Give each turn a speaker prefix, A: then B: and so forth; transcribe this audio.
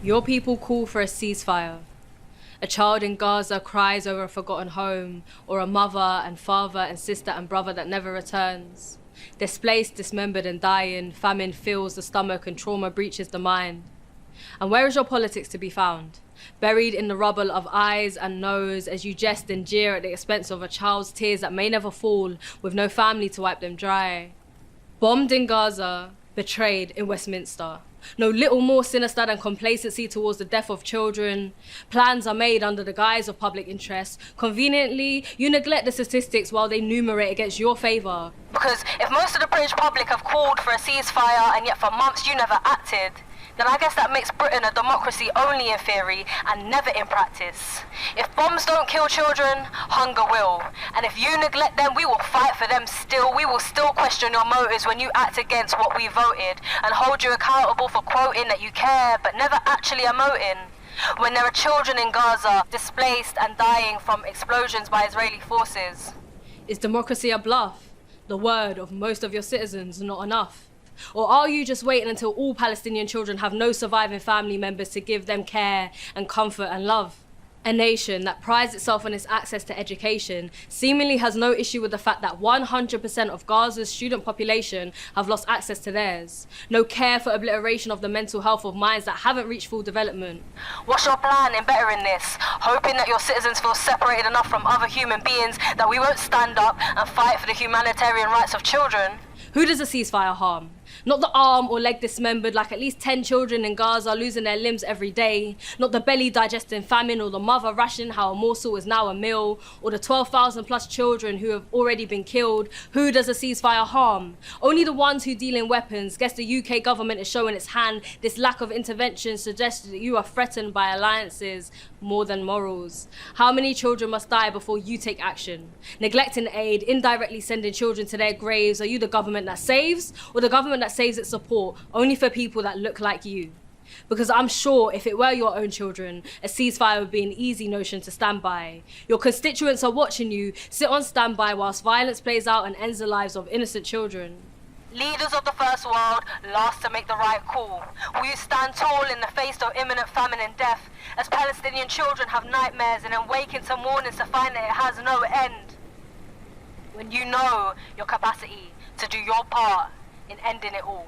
A: Your people call for a ceasefire. A child in Gaza cries over a forgotten home, or a mother and father and sister and brother that never returns. Displaced, dismembered and dying, famine fills the stomach and trauma breaches the mind. And where is your politics to be found? Buried in the rubble of eyes and nose as you jest and jeer at the expense of a child's tears that may never fall, with no family to wipe them dry. Bombed in Gaza, betrayed in Westminster. No little more sinister than complacency towards the death of children. Plans are made under the guise of public interest. Conveniently, you neglect the statistics while they numerate against your favour.
B: Because if most of the British public have called for a ceasefire and yet for months you never acted, then I guess that makes Britain a democracy only in theory and never in practice. If bombs don't kill children, hunger will. And if you neglect them, we will fight for them still. We will still question your motives when you act against what we voted and hold you accountable for quoting that you care but never actually emoting. When there are children in Gaza displaced and dying from explosions by Israeli forces.
A: Is democracy a bluff? The word of most of your citizens not enough? Or are you just waiting until all Palestinian children have no surviving family members to give them care and comfort and love? A nation that prides itself on its access to education seemingly has no issue with the fact that 100% of Gaza's student population have lost access to theirs. No care for obliteration of the mental health of minds that haven't reached full development.
B: What's your plan in bettering this? Hoping that your citizens feel separated enough from other human beings that we won't stand up and fight for the humanitarian rights of children?
A: Who does a ceasefire harm? Not the arm or leg dismembered like at least 10 children in Gaza losing their limbs every day. Not the belly digesting famine or the mother rationing how a morsel is now a meal. Or the 12,000 plus children who have already been killed. Who does a ceasefire harm? Only the ones who deal in weapons. Guess the UK government is showing its hand. This lack of intervention suggests that you are threatened by alliances more than morals. How many children must die before you take action? Neglecting aid, indirectly sending children to their graves. Are you the government that saves or the government that saves its support only for people that look like you? Because I'm sure if it were your own children, a ceasefire would be an easy notion to stand by. Your constituents are watching you sit on standby whilst violence plays out and ends the lives of innocent children.
B: Leaders of the first world, last to make the right call. Will you stand tall in the face of imminent famine and death, as Palestinian children have nightmares and then wake into mornings to find that it has no end? When you know your capacity to do your part in ending it all.